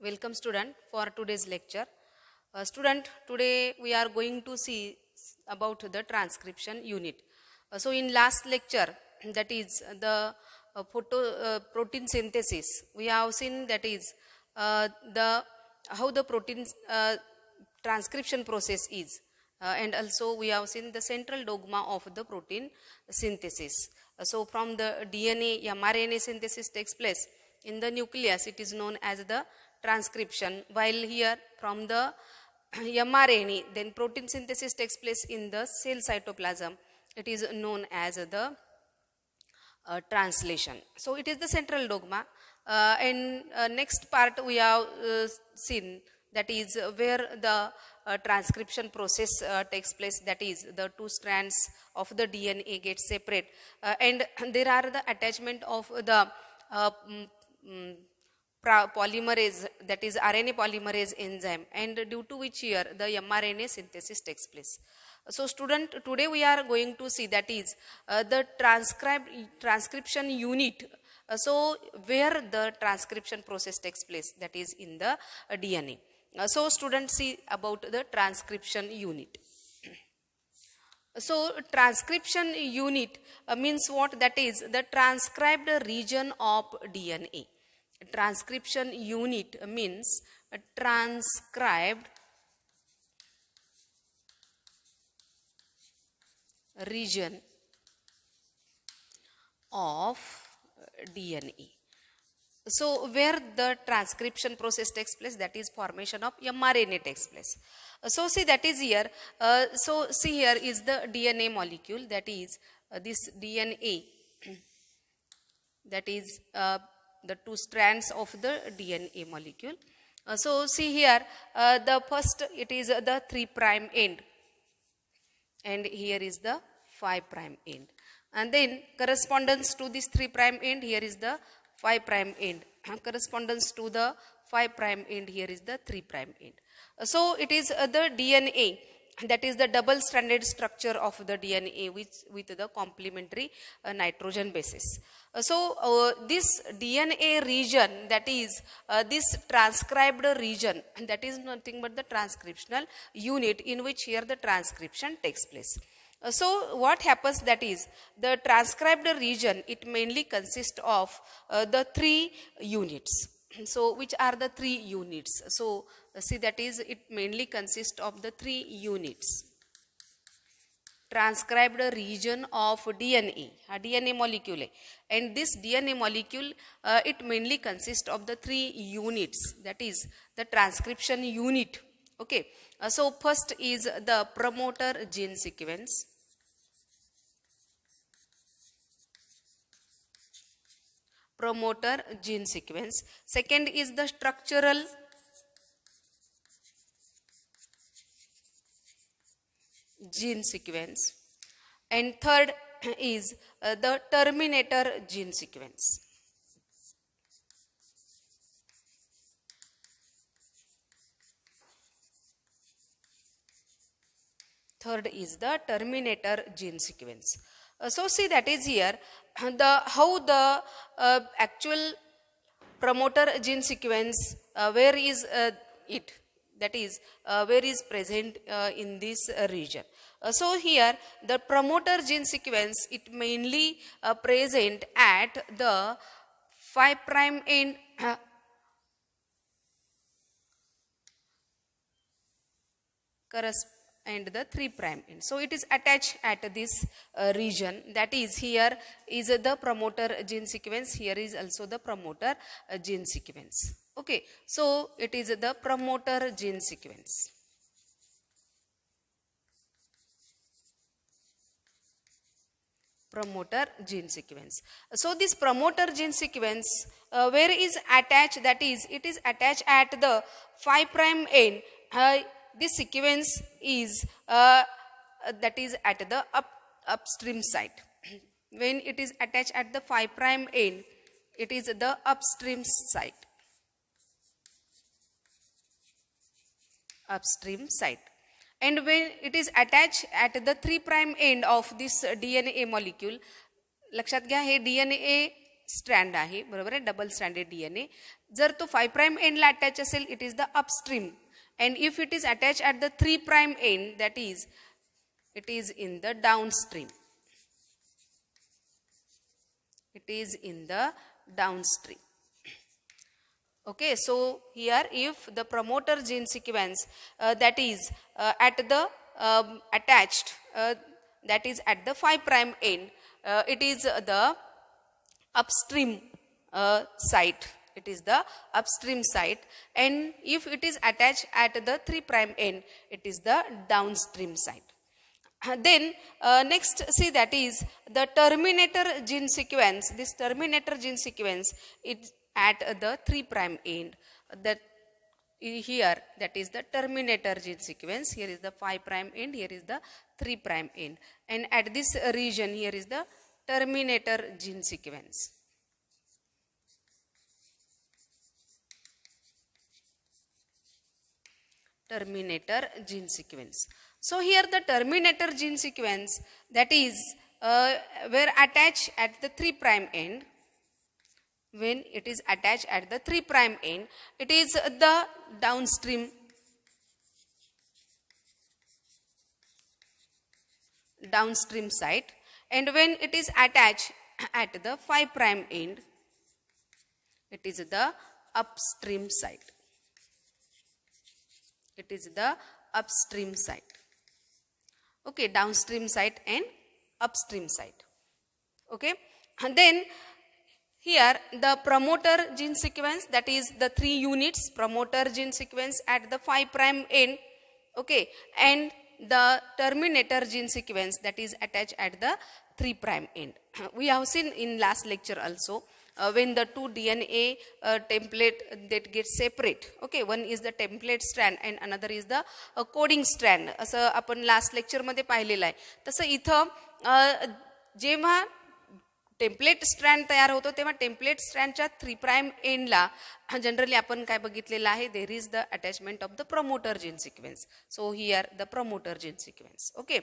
Welcome student for today's lecture. Student, today we are going to see about the transcription unit. So in last lecture, that is the protein synthesis, we have seen that is how the protein transcription process is. And also we have seen the central dogma of the protein synthesis. So from the DNA, mRNA synthesis takes place in the nucleus, it is known as the transcription, while here from the mRNA, then protein synthesis takes place in the cell cytoplasm, it is known as the translation. So it is the central dogma. And next part we have seen, that is where the transcription process takes place, that is the two strands of the DNA get separate, and there are the attachment of the polymerase, that is RNA polymerase enzyme, and due to which here the mRNA synthesis takes place. So student, today we are going to see, that is the transcription unit. So where the transcription process takes place, that is in the DNA. So students, see about the transcription unit. So transcription unit means what? That is the transcribed region of DNA. Transcription unit means a transcribed region of DNA. So where the transcription process takes place, that is formation of mRNA takes place. So see, that is here. So see, here is the DNA molecule, that is this DNA, that is the two strands of the DNA molecule. So see here, the first, it is the 3' end, and here is the 5' end, and then correspondence to this 3' end, here is the 5' end, correspondence to the 5' end, here is the 3' end. So it is the DNA, that is the double stranded structure of the DNA with the complementary nitrogen bases. So this DNA region, that is this transcribed region, that is nothing but the transcriptional unit in which here the transcription takes place. So what happens, that is the transcribed region, it mainly consists of the 3 units. So which are the 3 units? So see, that is it mainly consists of the 3 units. Transcribed region of DNA, a DNA molecule, and this DNA molecule it mainly consists of the 3 units, that is the transcription unit. Okay, so first is the promoter gene sequence. Promoter gene sequence. Second is the structural gene sequence, and third is the terminator gene sequence. Third is the terminator gene sequence. So see, that is here how the actual promoter gene sequence, where is it, that is where is present in this region. So here the promoter gene sequence, it mainly present at the 5' end and the 3' end. So it is attached at this region, that is here is the promoter gene sequence, here is also the promoter gene sequence. Okay, so it is the promoter gene sequence. Promoter gene sequence. So this promoter gene sequence where is attached, that is it is attached at the 5' end. This sequence is that is at the upstream site. When it is attached at the 5' end, it is the upstream site. Upstream site. And when it is attached at the 3' end of this DNA molecule, लक्षात घ्या, हे DNA strand आहे, बरोबर आहे, double stranded DNA. जर तो 5 prime एंडला attach असेल, it is the upstream. And if it is attach at the 3 prime and, that is it is in the downstream. It is in the downstream. Okay, so here if the promoter gene sequence that is at the attached, that is at the 5 prime end, it is the upstream site. It is the upstream site. And if it is attached at the 3 prime end, it is the downstream site. Then next, see, that is the terminator gene sequence. This terminator gene sequence is at the 3 prime end. That here, that is the terminator gene sequence. Here is the 5 prime end, here is the 3 prime end, and at this region here is the terminator gene sequence. Terminator gene sequence. So here the terminator gene sequence, that is where attached at the 3 prime end. When it is attached at the 3 prime end, it is the downstream site, and when it is attached at the 5 prime end, it is the upstream site. It is the upstream site. Okay, downstream site and upstream site. Okay, and then here the promoter gene sequence, that is the 3 units promoter gene sequence at the 5 prime end. Okay, and the terminator gene sequence that is attached at the 3 prime end. We have seen in last lecture also, when the 2 DNA template that get separate. Okay, one is the template strand and another is the coding strand. असं आपण last लेक्चरमध्ये पाहिलेलं आहे. तसं इथं जेव्हा template strand तयार होतो तेव्हा टेम्पलेट स्ट्रँडच्या 3 प्राइम एंडला जनरली आपण काय बघितलेलं आहे, देर is the attachment of the promoter gene sequence. So here the promoter gene sequence. Okay,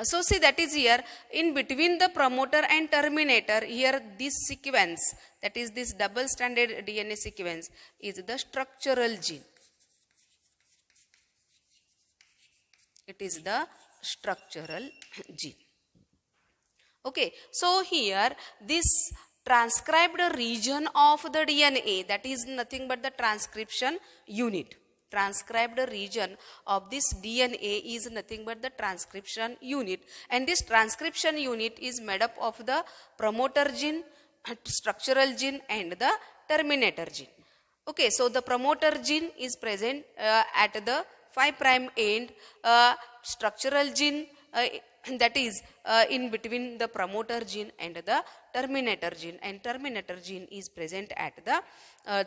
so see that is here in between the promoter and terminator, here this sequence, that is this double stranded DNA sequence, is the structural gene. It is the structural gene. Okay, so here this transcribed region of the DNA, that is nothing but the transcription unit. Transcribed region of this DNA is nothing but the transcription unit, and this transcription unit is made up of the promoter gene, structural gene and the terminator gene. Okay, so the promoter gene is present at the 5 prime end, structural gene that is in between the promoter gene and the terminator gene, and terminator gene is present at the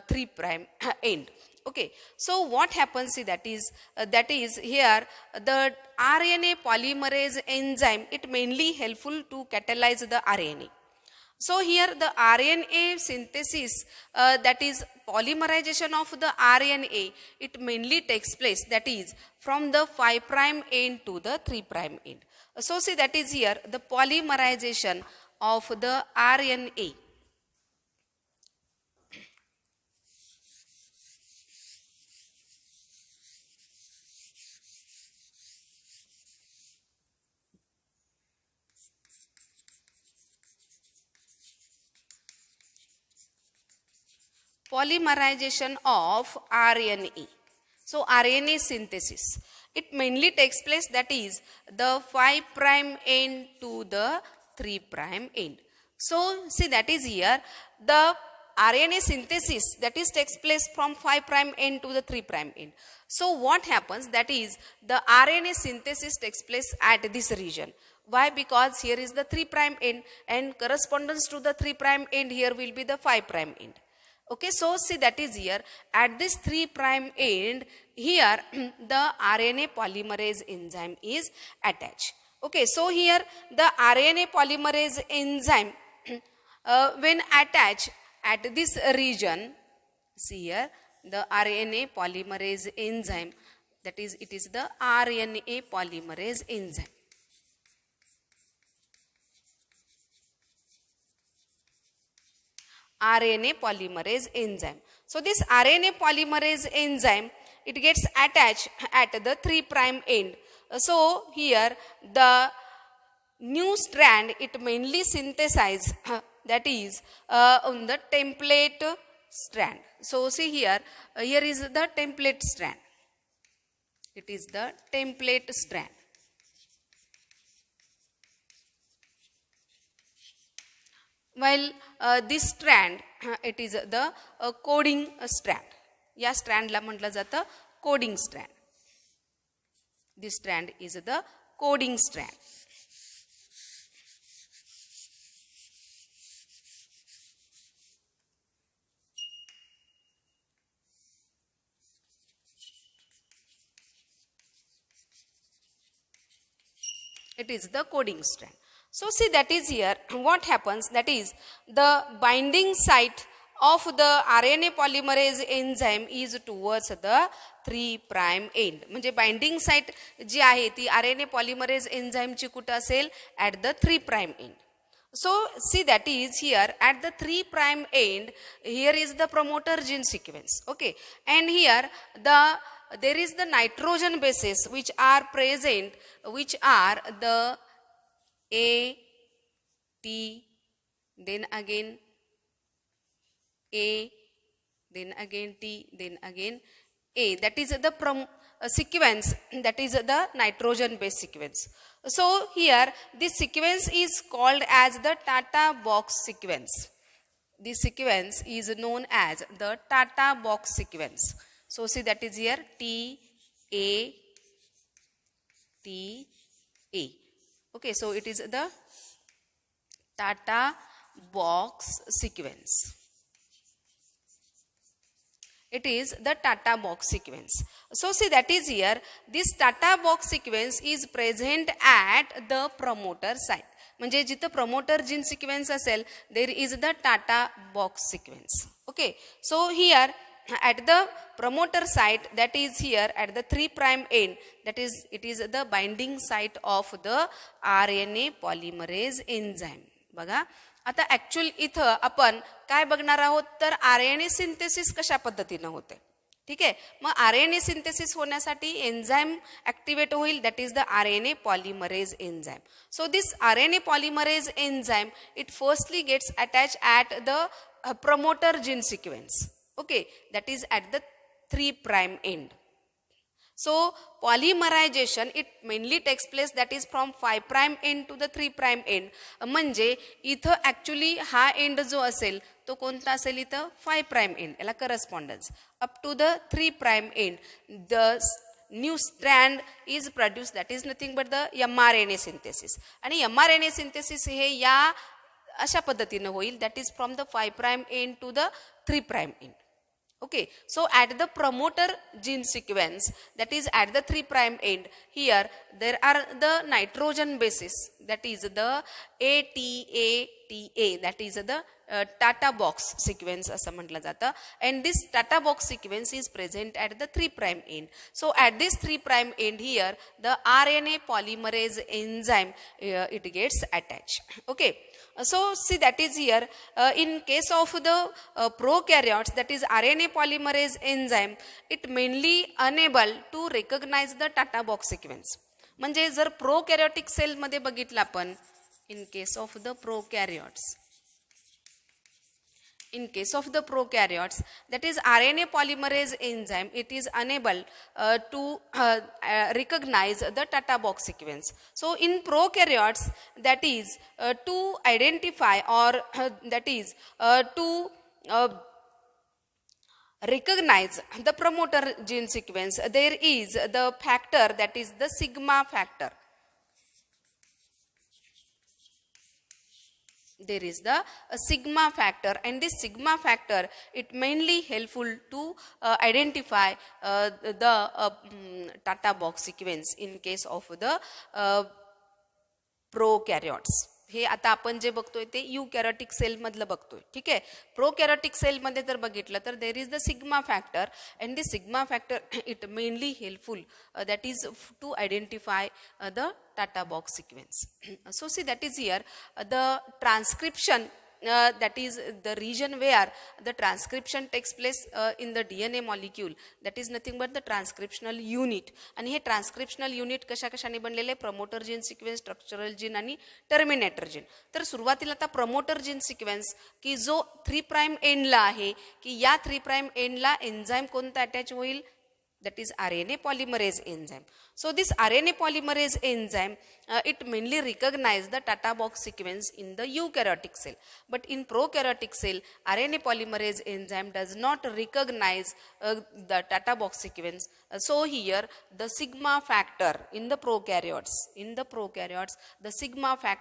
3 prime end. Okay, so what happens, see, that is here the RNA polymerase enzyme, it mainly helpful to catalyze the RNA. So here the RNA synthesis, that is polymerization of the RNA, it mainly takes place, that is from the 5 prime end to the 3 prime end. So see, that is here the polymerization of the RNA. Polymerization of RNA. So RNA synthesis, it mainly takes place, that is the 5 prime end to the 3 prime end. So see, that is here the RNA synthesis, that is takes place from 5 prime end to the 3 prime end. So what happens, that is the RNA synthesis takes place at this region. Why? Because here is the 3 prime end, and correspondence to the 3 prime end here will be the 5 prime end. Okay, so see, that is here at this 3 prime end, here the RNA polymerase enzyme is attached. Okay, so here the RNA polymerase enzyme when attached at this region, see here the RNA polymerase enzyme, that is it is the RNA polymerase enzyme. RNA polymerase enzyme. So this RNA polymerase enzyme, it gets attached at the 3' end. So here the new strand, it mainly synthesizes that is on the template strand. So see here, here is the template strand. It is the template strand. While this strand, it is the coding strand. या स्ट्रँडला म्हटलं जातं coding strand. This strand is the coding strand. It is the coding strand. So see, that is here what happens, that is the binding site of the RNA polymerase enzyme is towards the 3' end. म्हणजे binding site जी आहे ती RNA polymerase enzyme ची कुठे असेल, at the 3' end. So see, that is here at the 3' end, here is the promoter gene sequence. Okay, and here there is the nitrogen bases which are present, which are the A, T, then again A, then again T, then again A. That is the sequence, that is the nitrogen base sequence. So here this sequence is called as the Tata box sequence. This sequence is known as the Tata box sequence. So see, that is here T, A, T, A. Okay, so it is the Tata box sequence. It is the Tata box sequence. So see, that is here, this Tata box sequence is present at the promoter site. म्हणजे जिथं promoter gene sequence असेल, there is the Tata box sequence. Okay, so here at the promoter site, that is here at the 3' end, that is, it is the binding site of the RNA polymerase enzyme. बघा, आता actual इथं आपण काय बघणार आहोत, तर RNA synthesis कशा पद्धतीने होते. ठीक आहे, मग RNA सिंथेसिस होण्यासाठी एन्झाइम ऍक्टिव्हेट होईल, that is the RNA polymerase enzyme. So this RNA polymerase enzyme, it firstly gets attached at the promoter gene sequence. Okay, that is at the 3' end. So polymerization, it mainly takes place, that is from 5' end to the 3' end. म्हणजे इथं actually हा and जो असेल तो कोणता असेल, इथं 5' end, याला correspondence up to the 3' end. The new strand is produced, that is nothing but the mRNA synthesis. आणि mRNA synthesis हे या अशा पद्धतीने होईल, that is from the 5' end to the 3' end. Okay, so at the promoter gene sequence, that is at the 3' end, here there are the nitrogen bases, that is the ATATA, that is the Tata box sequence असं म्हटलं जातं. And this Tata box sequence is present at the 3' end. So at this 3' end here, the RNA polymerase enzyme, it gets attached. Okay. So see, that is here in case of the prokaryotes, that is RNA polymerase enzyme, it mainly unable to recognize the Tata box sequence. म्हणजे जर प्रोकॅरियोटिक cell मध्ये बघितलं आपण, in case of the prokaryotes, in case of the prokaryotes, that is RNA polymerase enzyme, it is unable to recognize the Tata box sequence. So in prokaryotes, that is to identify or that is to recognize the promoter gene sequence, there is the factor, that is the sigma factor. There is the sigma factor, and this sigma factor, it mainly helpful to identify the Tata box sequence in case of the prokaryotes. हे आता आपण जे बघतोय ते यूकॅरियोटिक cell मधलं बघतोय. ठीक आहे, प्रोकॅरियोटिक cell मध्ये जर बघितलं तर there is the sigma factor, and this sigma factor it mainly helpful, that is to identify the Tata box sequence. So see, that is here the transcription that is the region where the transcription takes place in the DNA molecule, that is nothing but the transcriptional unit. आणि हे ट्रान्स्क्रिप्शनल unit कशा कशाने बनलेले, promoter gene sequence, structural gene आणि terminator gene. तर सुरुवातीला आता promoter gene sequence की जो 3' एंडला आहे, की या 3' एंडला एन्झाईम कोणता अटॅच होईल, that is RNA polymerase enzyme. So this RNA polymerase enzyme, it mainly recognize the Tata box sequence in the eukaryotic cell, but in prokaryotic cell RNA polymerase enzyme does not recognize the Tata box sequence. So here the sigma factor in the prokaryotes, the sigma factor